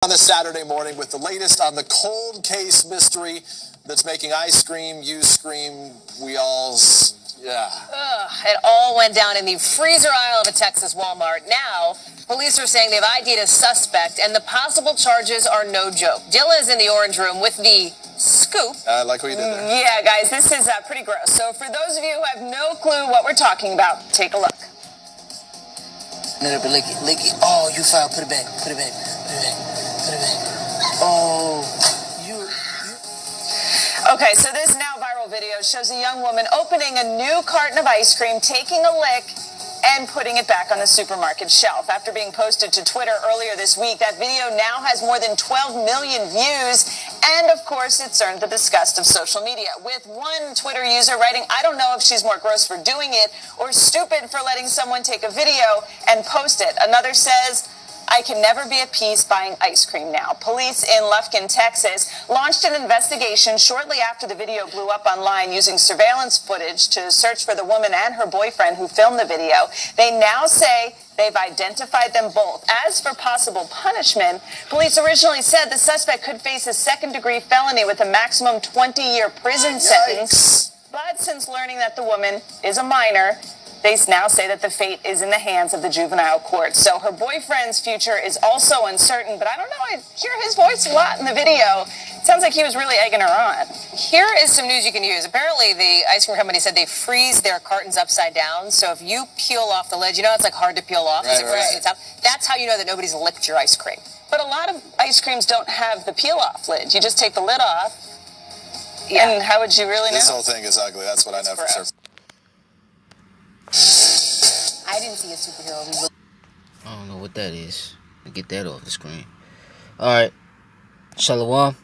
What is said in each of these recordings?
on this Saturday morning with the latest on the cold case mystery that's making I scream, you scream, we all... Yeah. It all went down in the freezer aisle of a Texas Walmart. Now, police are saying they've ID'd a suspect, and the possible charges are no joke. Dilla is in the orange room with the scoop. I like what you did there. Yeah, guys, this is pretty gross. So for those of you who have no clue what we're talking about, take a look. No, but lick it. Oh, you foul. Put it back. Put it back. Put it back. Put it back. Oh, you. Okay, so this now viral video shows a young woman opening a new carton of ice cream, taking a lick, and putting it back on the supermarket shelf. After being posted to Twitter earlier this week, that video now has more than 12 million views, and of course, it's earned the disgust of social media, with one Twitter user writing, "I don't know if she's more gross for doing it or stupid for letting someone take a video and post it." Another says, "I can never be at peace buying ice cream now." Police in Lufkin, Texas, launched an investigation shortly after the video blew up online using surveillance footage to search for the woman and her boyfriend who filmed the video. They now say they've identified them both. As for possible punishment, police originally said the suspect could face a second-degree felony with a maximum 20-year prison sentence. But since learning that the woman is a minor, they now say that the fate is in the hands of the juvenile court. So her boyfriend's future is also uncertain, but I don't know, I hear his voice a lot in the video. It sounds like he was really egging her on. Here is some news you can use. Apparently, the ice cream company said they freeze their cartons upside down. So if you peel off the lid, you know it's like hard to peel off because it freezes itself. That's how you know that nobody's licked your ice cream. But a lot of ice creams don't have the peel-off lid. You just take the lid off. Yeah. And how would you really know? This whole thing is ugly. That's what I know for sure. I didn't see a superhero. I don't know what that is. Get that off the screen. Alright. Shalom.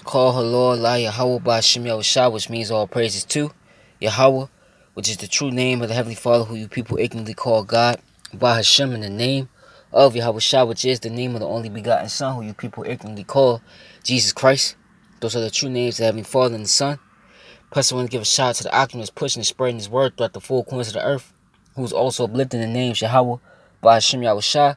Call her Lord La Yahweh by Shem Yahushua, which means all praises to Yahweh, which is the true name of the Heavenly Father, who you people ignorantly call God. By Hashem, in the name of Yahushua, which is the name of the only begotten Son, who you people ignorantly call Jesus Christ. Those are the true names of the Heavenly Father and the Son. Plus, I want to give a shout out to the Oculus pushing and spreading his word throughout the four corners of the earth, who's also uplifting the names Yahweh by Hashem Yahushua,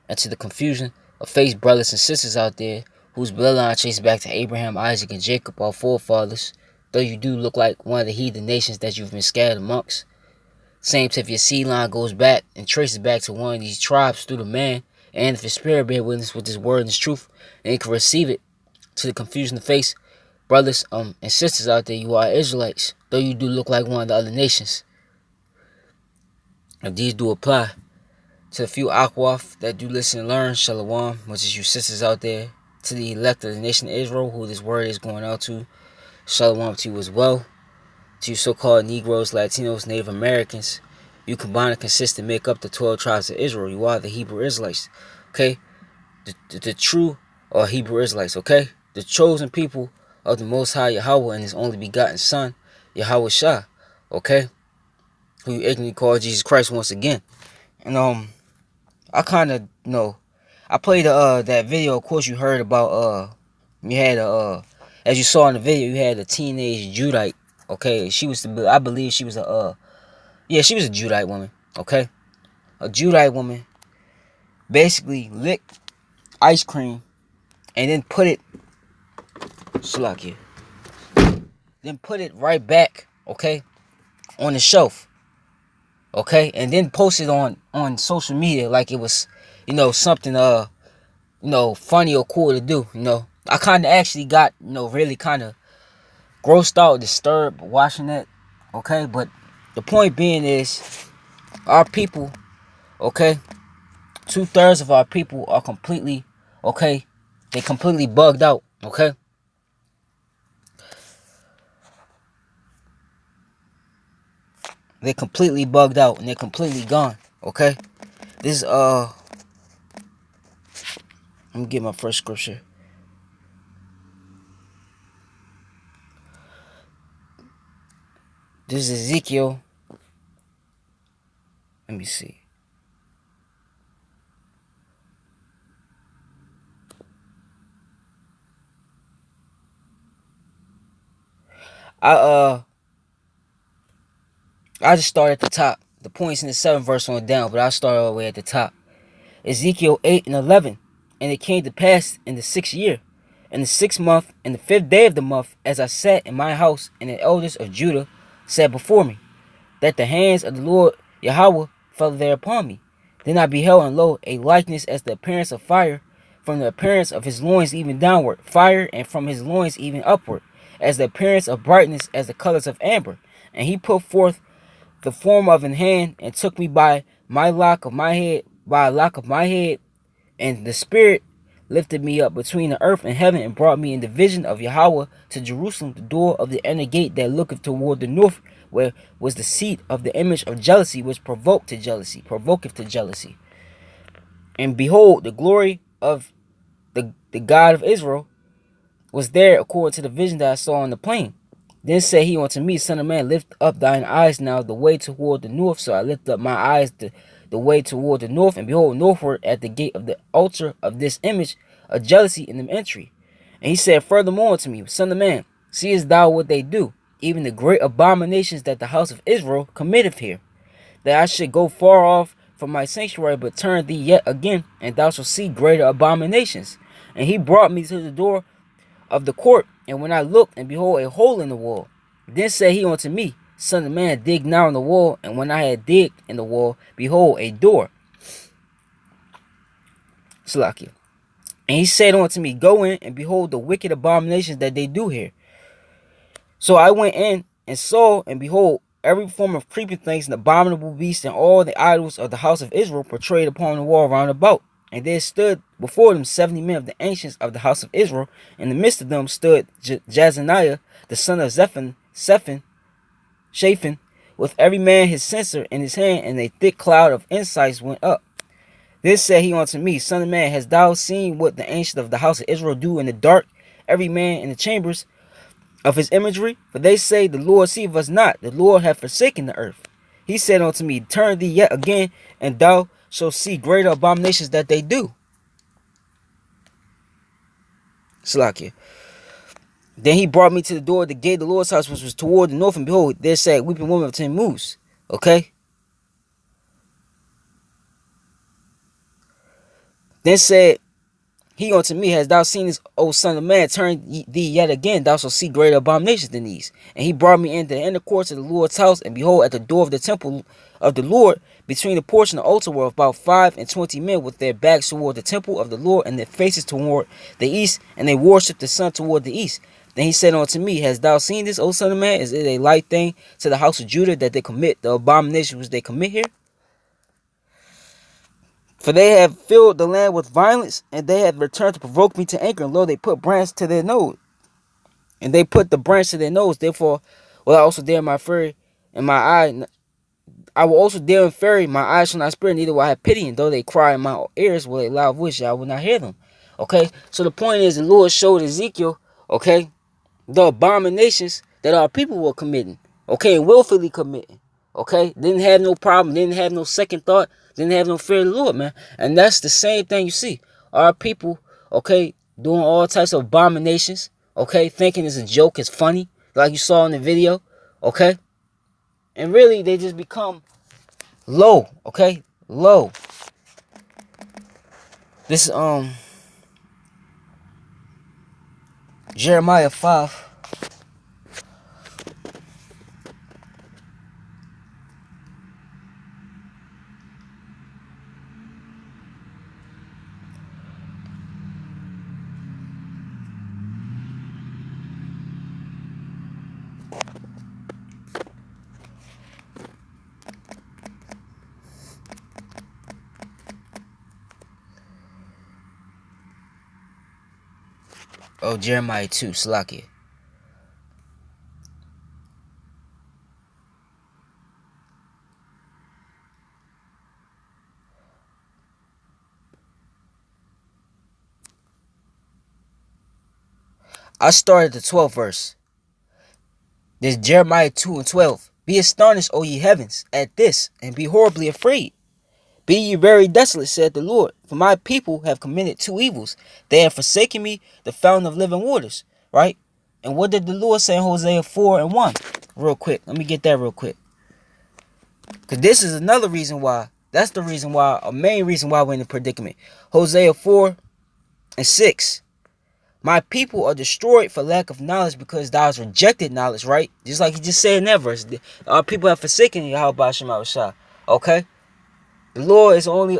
and to the confusion of faith brothers and sisters out there whose bloodline traces back to Abraham, Isaac, and Jacob, our forefathers, though you do look like one of the heathen nations that you've been scattered amongst. Same if your seed line goes back and traces back to one of these tribes through the man, and if your spirit bear witness with this word and this truth, and it can receive it, to the confusion of faith brothers and sisters out there, you are Israelites, though you do look like one of the other nations. If these do apply to the few Akwaf that do listen and learn, Shalom, which is you sisters out there, to the elect of the nation of Israel, who this word is going out to, Shalom to you as well. To you so-called Negroes, Latinos, Native Americans, you combine and consist and make up the 12 tribes of Israel. You are the Hebrew Israelites, okay? The true or Hebrew Israelites, okay? The chosen people of the Most High Yahweh and His only begotten Son, Yahweh Shah, okay? Who you ignorantly call Jesus Christ once again. And I kind of, I played that video. Of course, you heard about you had as you saw in the video, you had a teenage Judite. Okay, she was I believe she was she was a Judite woman. Okay, a Judite woman basically licked ice cream and then put it, then put it right back, okay, on the shelf. Okay, and then posted on social media like it was, something funny or cool to do. I kind of actually got, really kind of grossed out, disturbed watching that. Okay, but the point being is, our people, okay, 2/3 of our people are completely, okay, they completely bugged out. Okay. They're completely bugged out and they're completely gone. Okay? This let me get my first scripture. This is Ezekiel. Let me see. I just start at the top. The points in the 7th verse on down, but I'll start all the way at the top. Ezekiel 8 and 11. And it came to pass in the 6th year, in the 6th month, in the 5th day of the month, as I sat in my house, and the elders of Judah sat before me, that the hands of the Lord Yahweh fell there upon me. Then I beheld, and lo, a likeness as the appearance of fire, from the appearance of his loins even downward, fire, and from his loins even upward, as the appearance of brightness, as the colors of amber. And he put forth the form of an hand, and took me by my lock of my head, by a lock of my head, and the Spirit lifted me up between the earth and heaven, and brought me in the vision of Yahweh to Jerusalem, the door of the inner gate that looketh toward the north, where was the seat of the image of jealousy, which provoketh to jealousy. And behold, the glory of the God of Israel was there, according to the vision that I saw in the plain. Then said he unto me, Son of man, lift up thine eyes now the way toward the north. So I lifted up my eyes the way toward the north, and behold, northward at the gate of the altar of this image of jealousy in the entry. And he said furthermore unto me, Son of man, seest thou what they do, even the great abominations that the house of Israel committeth here, that I should go far off from my sanctuary, but turn thee yet again, and thou shalt see greater abominations. And he brought me to the door of the court, and when I looked, and behold, a hole in the wall. Then said he unto me, Son of man, dig now in the wall. And when I had digged in the wall, behold, a door. Salakia. And he said unto me, Go in, and behold the wicked abominations that they do here. So I went in, and saw, and behold, every form of creeping things, and abominable beasts, and all the idols of the house of Israel portrayed upon the wall round about. And there stood before them 70 men of the ancients of the house of Israel. In the midst of them stood Jazaniah, the son of Shaphan, with every man his censer in his hand, and a thick cloud of incense went up. Then said he unto me, Son of man, hast thou seen what the ancients of the house of Israel do in the dark, every man in the chambers of his imagery? For they say, The Lord seeth us not, the Lord hath forsaken the earth. He said unto me, Turn thee yet again, and thou shalt see greater abominations that they do. Salakia. Then he brought me to the door of the gate of the Lord's house, which was toward the north, and behold, there sat weeping woman of 10 moons. Okay? Then said he unto me, Hast thou seen this, O son of man? Turn thee yet again, thou shalt see greater abominations than these. And he brought me into the inner courts of the Lord's house, and behold, at the door of the temple of the Lord, between the porch and the altar, were about 25 men, with their backs toward the temple of the Lord, and their faces toward the east, and they worshipped the sun toward the east. Then he said unto me, Hast thou seen this, O son of man? Is it a light thing to the house of Judah that they commit the abomination which they commit here? For they have filled the land with violence, and they have returned to provoke me to anger. And lo, they put branch to their nose. And they put the branch to their nose. Therefore will I also dare my fury in my eye. I will also dare in fury, my eyes shall not spare, neither will I have pity. And though they cry in my ears with a loud voice, I will not hear them. Okay, so the point is, the Lord showed Ezekiel, okay, the abominations that our people were committing. Okay, willfully committing. Okay, didn't have no problem, didn't have no second thought, didn't have no fear of the Lord, man. And that's the same thing you see. Our people, okay, doing all types of abominations, okay, thinking it's a joke, it's funny, like you saw in the video, okay? And really, they just become low, okay? Low. This is, Jeremiah 5. Oh, Jeremiah 2, Salakia. I started the 12th verse. This Jeremiah 2 and 12. Be astonished, O ye heavens, at this, and be horribly afraid. Be ye very desolate, said the Lord, for my people have committed 2 evils. They have forsaken me, the fountain of living waters. Right? And what did the Lord say in Hosea 4 and 1? Real quick. Let me get that real quick. Because this is another reason why. That's the reason why, a main reason why we're in the predicament. Hosea 4 And 6. My people are destroyed for lack of knowledge because thou hast rejected knowledge, right? Just like he just said in that verse. Our people have forsaken Yahweh Shema Shah. Okay? The Lord is only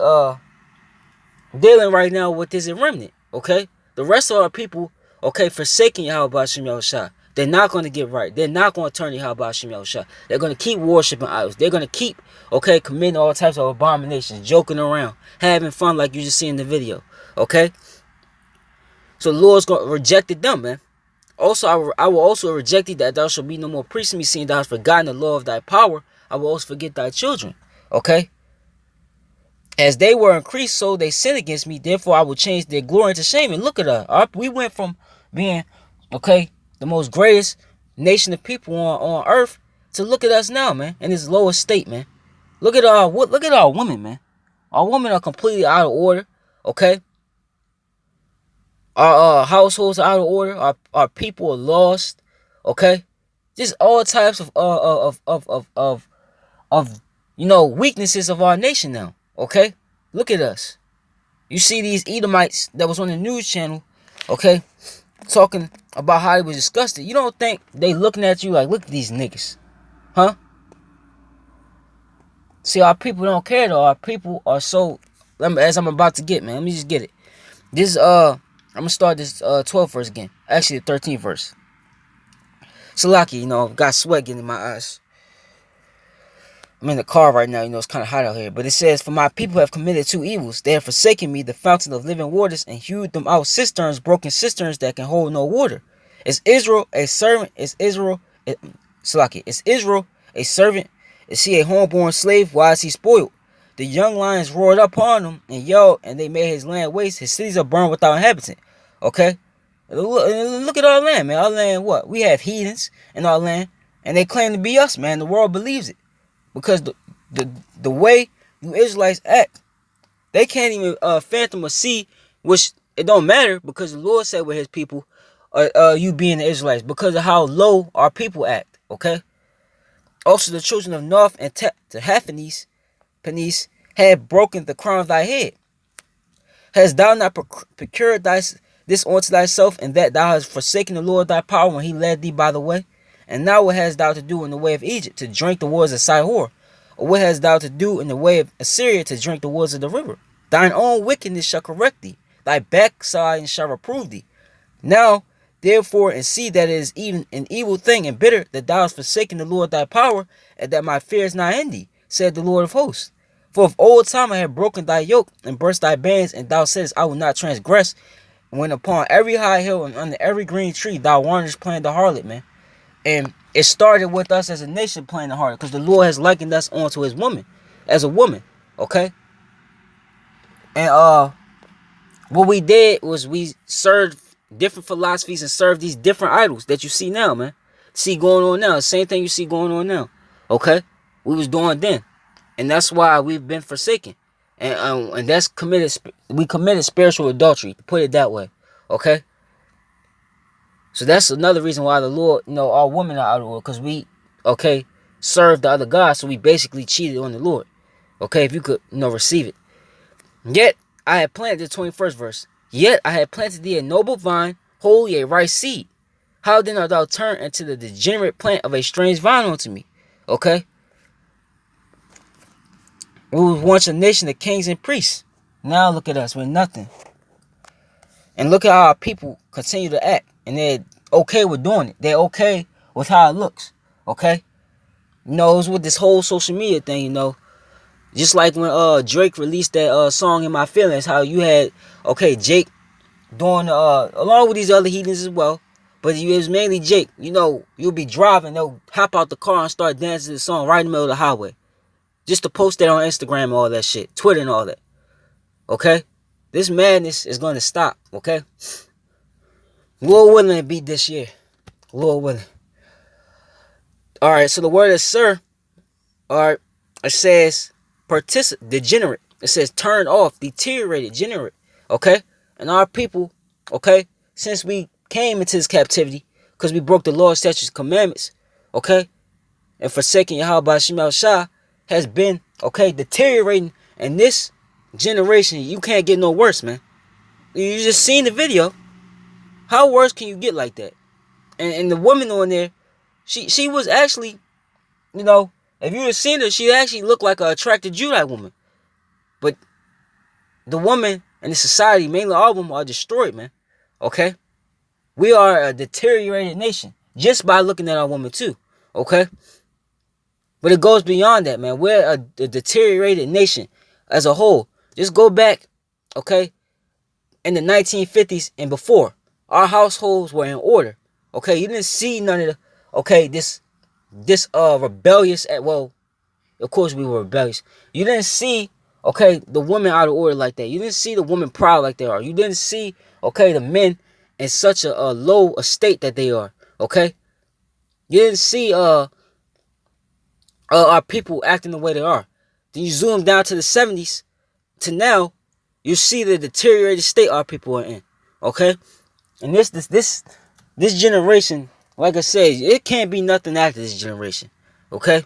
dealing right now with this remnant. Okay? The rest of our people, okay, forsaking Yahweh Shema Shah. They're not going to get right. They're not going to turn to Yahweh Shema Shah. They're going to keep worshiping idols. They're going to keep, okay, committing all types of abominations, joking around, having fun like you just see in the video. Okay? So the Lord's going to reject them, man. Also, I will also reject thee, that thou shalt be no more priest to me, seeing thou hast forgotten the law of thy power. I will also forget thy children. Okay? As they were increased, so they sin against me. Therefore, I will change their glory into shame. And look at us. We went from being, okay, the most greatest nation of people on earth to look at us now, man, in this lowest state, man. Look at our women, man. Our women are completely out of order. Okay? Our households are out of order. Our people are lost. Okay, just all types of weaknesses of our nation now. Okay, look at us. You see these Edomites that was on the news channel. Okay, talking about how they was disgusted. You don't think they looking at you like, look at these niggas, huh? See, our people don't care though. Our people are so. As I'm about to get, man. Let me just get it. This I'm going to start this 12th verse again. Actually, the 13th verse. Salaki, got sweat getting in my eyes. I'm in the car right now. It's kind of hot out here. But it says, for my people have committed two evils. They have forsaken me, the fountain of living waters, and hewed them out cisterns, broken cisterns that can hold no water. Is Israel a servant? Salaki, is Israel a servant? Is he a homeborn slave? Why is he spoiled? The young lions roared upon him and yelled, and they made his land waste. His cities are burned without inhabitant. Okay? Look at our land, man. Our land, what? We have heathens in our land, and they claim to be us, man. The world believes it. Because the way you Israelites act, they can't even fathom or see, which it don't matter, because the Lord said with his people, you being the Israelites, because of how low our people act. Okay? Also, the children of North and Tahaphanes had broken the crown of thy head. Hast thou not procured this unto thyself, and that thou hast forsaken the Lord thy power when he led thee by the way? And now what hast thou to do in the way of Egypt, to drink the waters of Sihor? Or what hast thou to do in the way of Assyria, to drink the waters of the river? Thine own wickedness shall correct thee, thy backsliding shall reprove thee. Now, therefore, and see that it is even an evil thing and bitter that thou hast forsaken the Lord thy power, and that my fear is not in thee, said the Lord of hosts. For of old time I have broken thy yoke and burst thy bands, and thou saidst, I will not transgress. When upon every high hill and under every green tree thou wanderest playing the harlot, man. And it started with us as a nation playing the harlot, because the Lord has likened us onto his woman, as a woman, okay? And what we did was we served different philosophies and served these different idols that you see now, man. See going on now, same thing you see going on now, okay? We was doing then. And that's why we've been forsaken. And that's we committed spiritual adultery, to put it that way. Okay? So that's another reason why the Lord, our women are out of order. Because we, served the other gods. So we basically cheated on the Lord. Okay? If you could, receive it. Yet I had planted, the 21st verse. Yet I had planted thee a noble vine, wholly a rice seed. How then art thou turned into the degenerate plant of a strange vine unto me? Okay? We was once a nation of kings and priests. Now look at us, we're nothing. And look at how our people continue to act. And they're okay with doing it. They're okay with how it looks. Okay? It's with this whole social media thing, Just like when Drake released that song In My Feelings, how you had, Jake doing, along with these other heathens as well. But it was mainly Jake. You'll be driving, they'll hop out the car and start dancing to the song right in the middle of the highway. Just to post that on Instagram and all that shit. Twitter and all that. Okay? This madness is going to stop. Okay? Lord willing to beat this year. Lord willing. Alright, so the word is sir. Alright. It says degenerate. It says turned off, deteriorated, degenerate. Okay? And our people, since we came into this captivity, because we broke the law, statutes, commandments, and forsaken Yahweh Shema Shah, has been, deteriorating. And this generation, you can't get no worse, man. You just seen the video. How worse can you get like that? And the woman on there, she was actually, you know, if you had seen her, she actually looked like an attractive Judite woman. But the woman and the society, mainly all of them, are destroyed, man. Okay? We are a deteriorated nation just by looking at our women too. Okay? But it goes beyond that, man. We're a deteriorated nation as a whole. Just go back, okay, in the 1950s and before. Our households were in order. Okay, you didn't see none of the, okay, this rebellious well, of course we were rebellious. You didn't see, okay, the women out of order like that. You didn't see the women proud like they are. You didn't see, okay, the men in such a low estate that they are. Okay? You didn't see our people acting the way they are. Then you zoom down to the 70s to now, you see the deteriorated state our people are in. Okay? And this generation, like I said, it can't be nothing after this generation. Okay?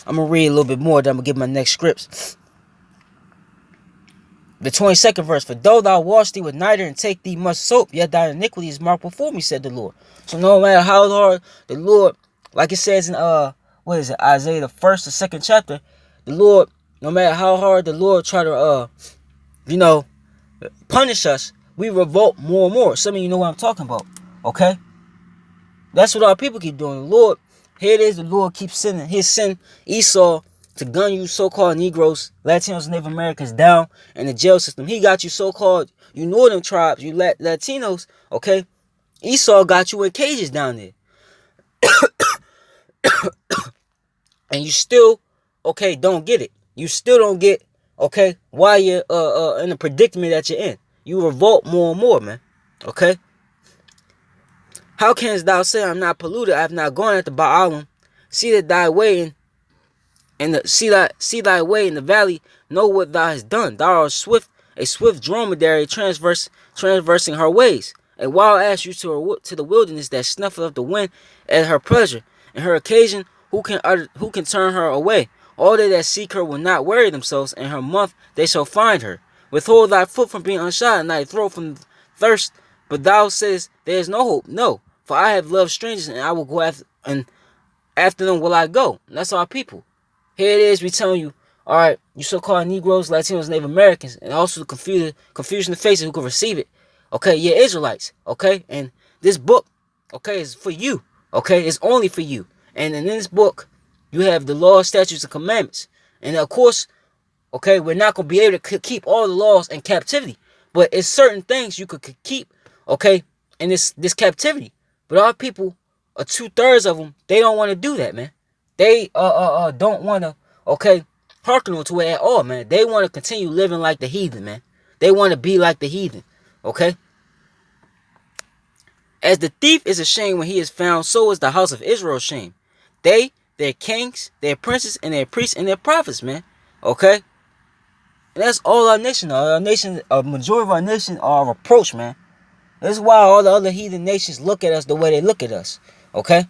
I'm going to read a little bit more, then I'm going to give my next scripts. The 22nd verse, for though thou wash thee with niter and take thee much soap, yet thy iniquity is marked before me, said the Lord. So no matter how hard the Lord, like it says in what is it, Isaiah the 1st or 2nd chapter, the Lord, no matter how hard the Lord try to punish us, we revolt more and more. Some of you know what I'm talking about. Okay? That's what our people keep doing. The Lord, here it is, the Lord keeps sending his sin Esau to gun you so-called Negroes, Latinos, Native Americans down in the jail system. He got you so-called, you northern tribes, you Latinos, okay? Esau got you in cages down there. And you still, okay, don't get it. You still don't get, okay, why you're in the predicament that you're in. You revolt more and more, man. Okay? How canst thou say I'm not polluted? I have not gone after Baalim. See that thy way see thy way in the valley, know what thou hast done. Thou art a swift dromedary transversing her ways. A wild ass you to the wilderness that snuffeth up the wind at her pleasure. And her occasion, who can turn her away? All they that seek her will not weary themselves, and her month they shall find her. Withhold thy foot from being unshod, and thy throat from thirst. But thou sayest, there is no hope. No, for I have loved strangers, and I will go after them will I go. And that's our people. Here it is, we telling you, all right, you so-called Negroes, Latinos, Native Americans, and also the confusion of faces who can receive it. Okay, you're Israelites, okay? And this book, okay, is for you, okay? It's only for you. And in this book, you have the law, statutes, and commandments. And of course, okay, we're not going to be able to keep all the laws in captivity. But it's certain things you could keep, okay, in this captivity. But our people, 2/3 of them, they don't want to do that, man. They don't want to, okay, hearken to it at all, man. They want to continue living like the heathen, man. They want to be like the heathen, okay? As the thief is ashamed when he is found, so is the house of Israel ashamed. They, their kings, their princes, and their priests, and their prophets, man, okay? And that's all our nation are. Our nation, a majority of our nation are a reproach, man. That's why all the other heathen nations look at us the way they look at us, okay?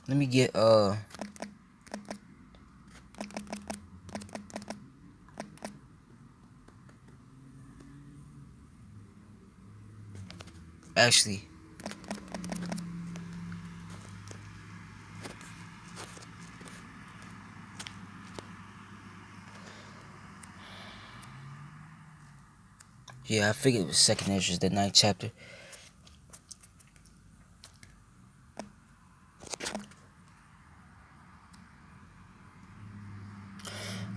Let me get actually yeah, I figured it was 2nd Ezra, the 9th chapter.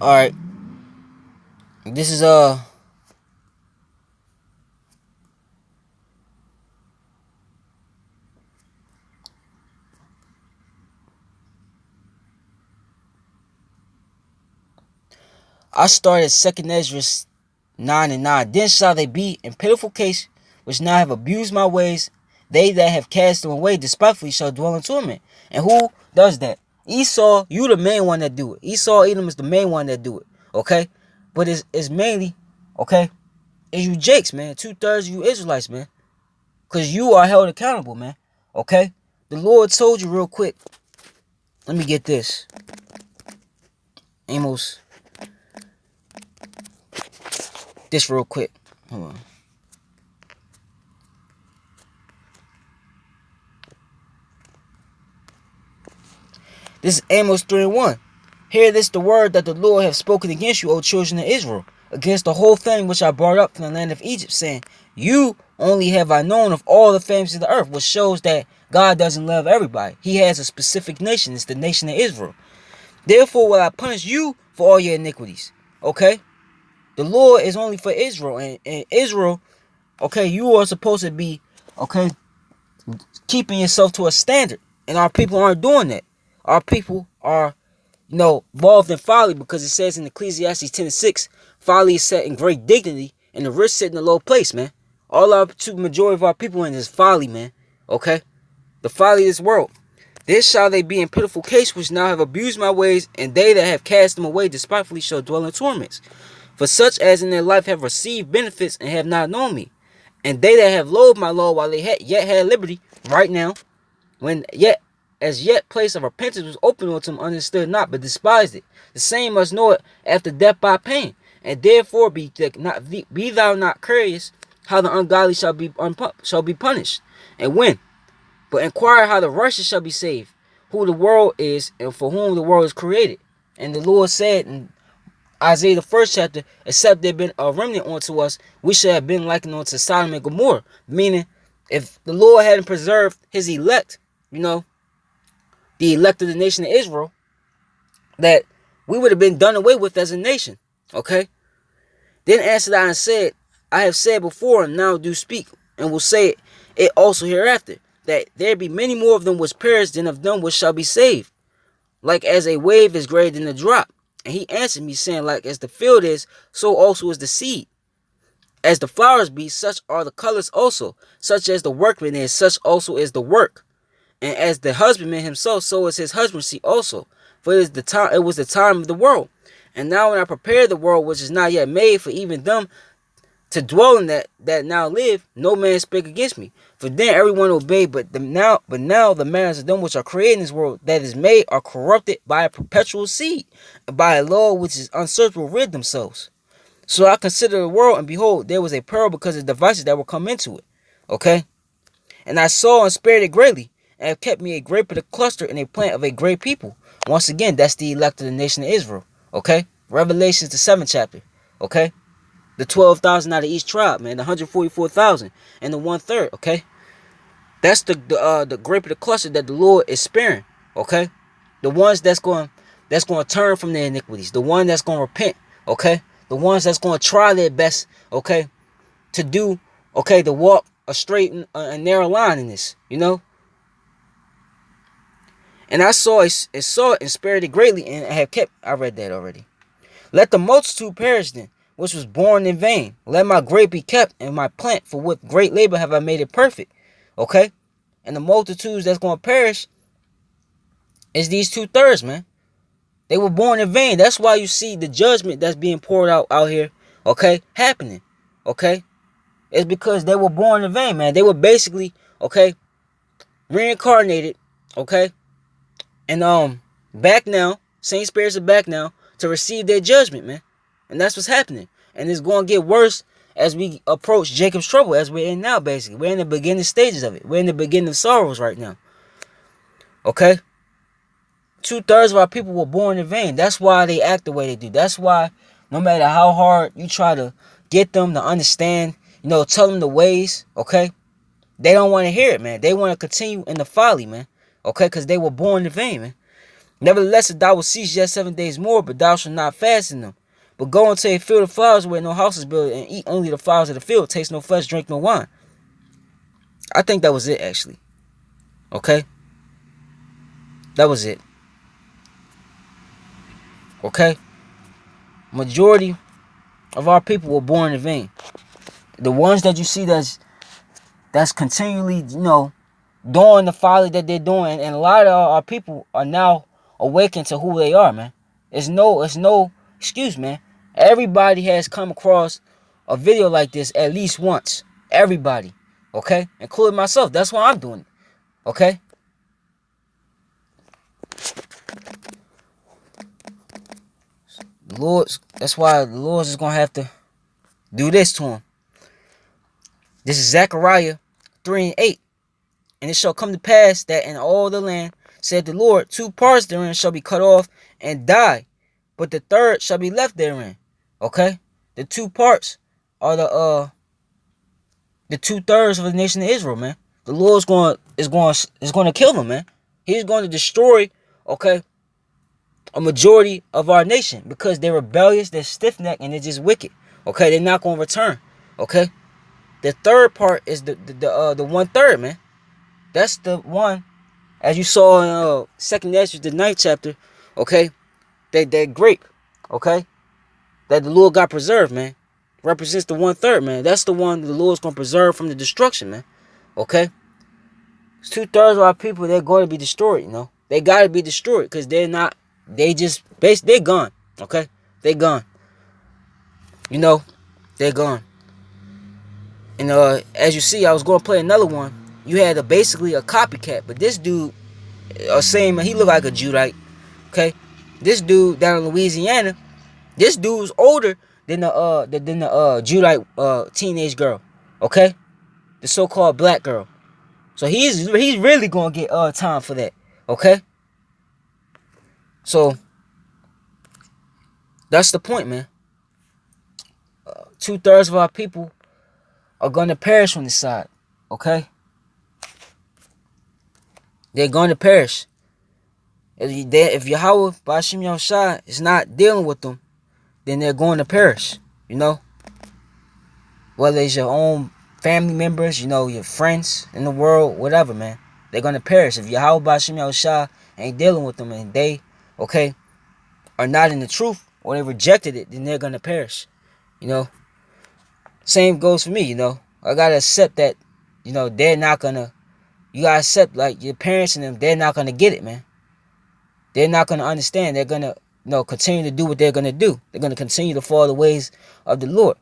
Alright. This is I started 2nd Ezra 9:9. Then shall they be in pitiful case which now have abused my ways. They that have cast them away despitefully shall dwell in torment. And who does that? Esau, you the main one that do it. Esau, Edom is the main one that do it. Okay? But it's mainly, okay, it's you Jakes, man. 2/3 of you Israelites, man. Because you are held accountable, man. Okay? The Lord told you real quick. Let me get this. Amos. This real quick. Hold on. This is Amos 3:1. Hear this the word that the Lord hath spoken against you, O children of Israel, against the whole family which I brought up from the land of Egypt, saying, you only have I known of all the families of the earth, which shows that God doesn't love everybody. He has a specific nation. It's the nation of Israel. Therefore will I punish you for all your iniquities. Okay? The Lord is only for Israel. And Israel, okay, you are supposed to be, okay, keeping yourself to a standard. And our people aren't doing that. Our people are, involved in folly, because it says in Ecclesiastes 10:6, folly is set in great dignity and the rich sit in a low place, man. All our majority of our people in this folly, man. Okay? The folly of this world. This shall they be in pitiful case which now have abused my ways, and they that have cast them away despitefully shall dwell in torments. For such as in their life have received benefits and have not known me. And they that have loathed my law while they yet had liberty, right now, when yet place of repentance was open unto them, understood not, but despised it. The same must know it after death by pain. And therefore be thou not curious how the ungodly shall be punished, and when. But inquire how the righteous shall be saved, who the world is, and for whom the world is created. And the Lord said in Isaiah the 1st chapter, except there been a remnant unto us, we should have been likened unto Sodom and Gomorrah. Meaning, if the Lord hadn't preserved his elect, the elect of the nation of Israel, that we would have been done away with as a nation. Okay? Then answered I and said, I have said before, and now do speak, and will say it also hereafter, that there be many more of them which perish than of them which shall be saved. Like as a wave is greater than a drop. And he answered me, saying, like as the field is, so also is the seed. As the flowers be, such are the colors also. Such as the workman is, such also is the work. And as the husbandman himself, so is his husbandry also. For it was the time of the world. And now when I prepare the world which is not yet made for even them to dwell in that now live, no man spake against me. For then everyone obeyed, but now the manners of them which are created in this world that is made are corrupted by a perpetual seed, and by a law which is unsearchable rid themselves. So I considered the world, and behold, there was a peril because of the devices that will come into it. Okay? And I saw and spared it greatly, and have kept me a grape of the cluster and a plant of a great people. Once again, that's the elect of the nation of Israel. Okay? Revelations the 7th chapter. Okay? The 12,000 out of each tribe, man. The 144,000 and the 1/3. Okay? That's the grape of the cluster that the Lord is sparing. Okay? The ones that's going to turn from their iniquities. The one that's going to repent. Okay? The ones that's going to try their best. Okay? To do. Okay? To walk a straight and narrow line in this. And I saw it and spared it greatly, and have kept. I read that already. Let the multitude perish then, which was born in vain. Let my grape be kept, and my plant, for with great labor have I made it perfect. Okay? And the multitudes that's going to perish is these 2/3, man. They were born in vain. That's why you see the judgment that's being poured out here, okay, happening. Okay? It's because they were born in vain, man. They were basically, okay, reincarnated, okay? And back now, Saint spirits are back now to receive their judgment, man. And that's what's happening. And it's going to get worse as we approach Jacob's trouble, as we're in now, basically. We're in the beginning stages of it. We're in the beginning of sorrows right now. Okay? 2/3 of our people were born in vain. That's why they act the way they do. That's why no matter how hard you try to get them to understand, tell them the ways, okay? They don't want to hear it, man. They want to continue in the folly, man. Okay? Because they were born in vain, man. Nevertheless, if thou wilt cease yet 7 days more, but thou shalt not fast in them. But go into a field of flowers where no house is built and eat only the flowers of the field. Taste no flesh, drink no wine. I think that was it, actually. Okay? That was it. Okay? Majority of our people were born in vain. The ones that you see that's continually, doing the folly that they're doing, and a lot of our people are now awakened to who they are, man. It's no excuse, man. Everybody has come across a video like this at least once. Everybody, okay, including myself. That's why I'm doing it, okay. That's why the Lord's is gonna have to do this to him. This is Zechariah 3:8. And it shall come to pass that in all the land, said the Lord, 2 parts therein shall be cut off and die, but the third shall be left therein. Okay? The 2 parts are the 2/3 of the nation of Israel, man. The Lord is going to kill them, man. He's going to destroy, okay, a majority of our nation because they're rebellious, they're stiff-necked, and they're just wicked. Okay? They're not going to return. Okay? The third part is the 1/3, man. That's the one, as you saw in 2nd Ezra, the 9th chapter, okay? That grape, okay? That the Lord got preserved, man. Represents the 1/3, man. That's the one the Lord's going to preserve from the destruction, man. Okay? 2/3 of our people, they're going to be destroyed, They got to be destroyed because they're gone, okay? They're gone. They're gone. And as you see, I was going to play another one. You had basically a copycat, but this dude, he looked like a Judite, okay? This dude down in Louisiana, this dude's older than the Judite teenage girl, okay? The so-called black girl. So he's really gonna get time for that, okay? So that's the point, man. 2/3 of our people are gonna perish from this side, okay? They're going to perish. If Yahweh Ba'ashim Yahushua is not dealing with them, then they're going to perish. Whether it's your own family members, your friends in the world, whatever, man. They're going to perish. If Yahweh Ba'ashim Yahushua ain't dealing with them and they, okay, are not in the truth or they rejected it, then they're going to perish. Same goes for me, I got to accept that, they're not going to. You gotta accept, like, your parents and them, they're not gonna get it, man. They're not gonna understand. They're gonna, continue to do what they're gonna do. They're gonna continue to follow the ways of the Lord.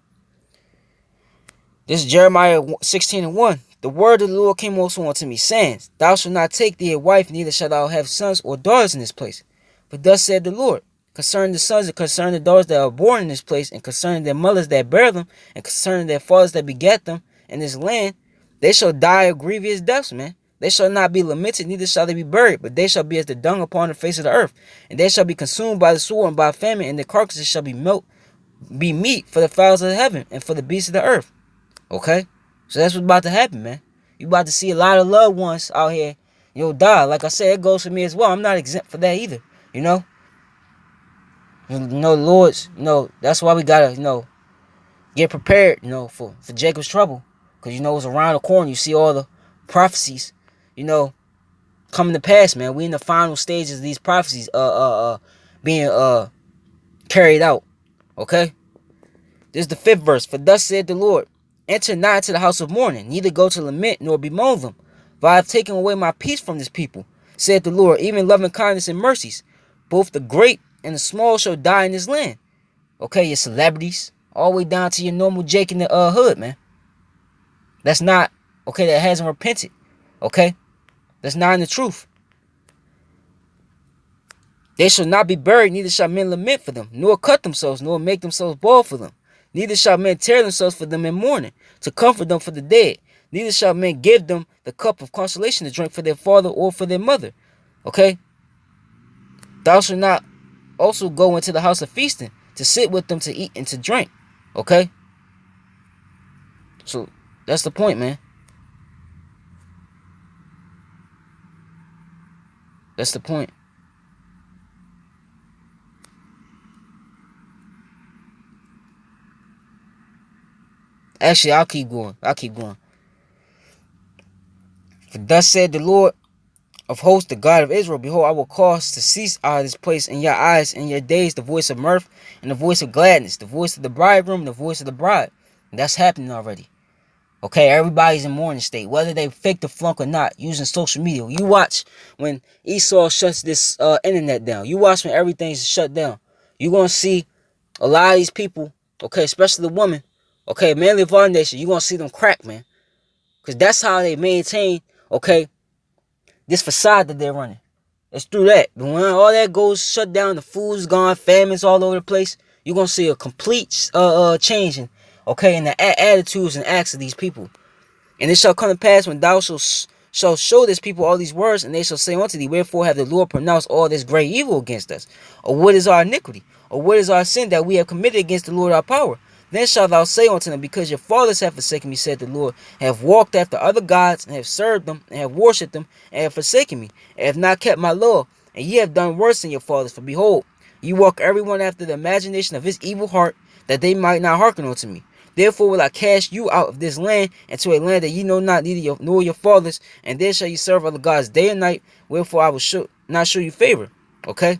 This is Jeremiah 16:1. The word of the Lord came also unto me, saying, Thou shalt not take thee a wife, neither shalt thou have sons or daughters in this place. But thus said the Lord, concerning the sons and concerning the daughters that are born in this place, and concerning their mothers that bear them, and concerning their fathers that begat them in this land, they shall die of grievous deaths, man. They shall not be lamented, neither shall they be buried, but they shall be as the dung upon the face of the earth. And they shall be consumed by the sword and by famine, and their carcasses shall be meat for the fowls of heaven and for the beasts of the earth. Okay? So that's what's about to happen, man. You about to see a lot of loved ones out here, die. Like I said, it goes for me as well. I'm not exempt for that either, Lords, that's why we gotta, get prepared, for Jacob's trouble. Because, it's around the corner. You see all the prophecies, coming to pass, man. We in the final stages of these prophecies being carried out. Okay? This is the 5th verse. For thus said the Lord, enter not into the house of mourning, neither go to lament, nor bemoan them. For I have taken away my peace from this people, said the Lord, even loving kindness and mercies. Both the great and the small shall die in this land. Okay, your celebrities, all the way down to your normal Jake in the hood, man. That's not, okay, that hasn't repented. Okay? That's not in the truth. They shall not be buried, neither shall men lament for them, nor cut themselves, nor make themselves bald for them. Neither shall men tear themselves for them in mourning, to comfort them for the dead. Neither shall men give them the cup of consolation to drink for their father or for their mother. Okay? Thou shalt not also go into the house of feasting, to sit with them to eat and to drink. Okay? So, that's the point, man. That's the point. Actually, I'll keep going. For thus said the Lord of hosts, the God of Israel, behold, I will cause to cease out of this place in your eyes in your days the voice of mirth and the voice of gladness, the voice of the bridegroom and the voice of the bride. And that's happening already. Okay, everybody's in mourning state, whether they fake the flunk or not, using social media. You watch when Esau shuts this internet down. You watch when everything's shut down. You're going to see a lot of these people, okay, especially the women, okay, mainly of our nation, you're going to see them crack, man. Because that's how they maintain, okay, this facade that they're running. It's through that. But when all that goes shut down, the food's gone, famines all over the place, you're going to see a complete change in, okay, in the attitudes and acts of these people. And it shall come to pass when thou shall show this people all these words, and they shall say unto thee, wherefore have the Lord pronounced all this great evil against us? Or what is our iniquity? Or what is our sin that we have committed against the Lord our power? Then shalt thou say unto them, because your fathers have forsaken me, said the Lord, and have walked after other gods, and have served them, and have worshipped them, and have forsaken me, and have not kept my law, and ye have done worse than your fathers. For behold, ye walk every one after the imagination of his evil heart, that they might not hearken unto me. Therefore will I cast you out of this land, into a land that ye know not, neither your, nor your fathers, and there shall ye serve other gods day and night, wherefore I will not show you favor. Okay?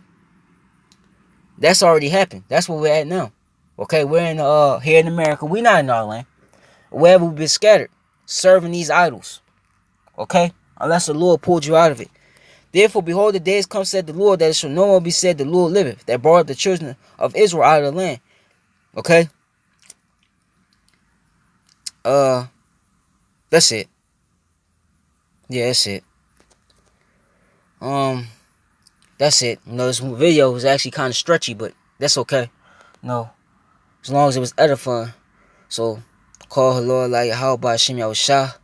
That's already happened. That's where we're at now. Okay, we're in here in America. We're not in our land. Wherever we've been scattered, serving these idols. Okay? Unless the Lord pulled you out of it. Therefore, behold, the days come, said the Lord, that it shall no more be said, the Lord liveth, that brought the children of Israel out of the land. Okay? That's it. Yeah, that's it. That's it. You know, this video was actually kind of stretchy, but that's okay. No. As long as it was edifying. So, call her Lord like how about Shem Yahushua.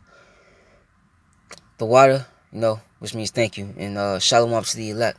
The water, you know, which means thank you. And shalom up to the elect.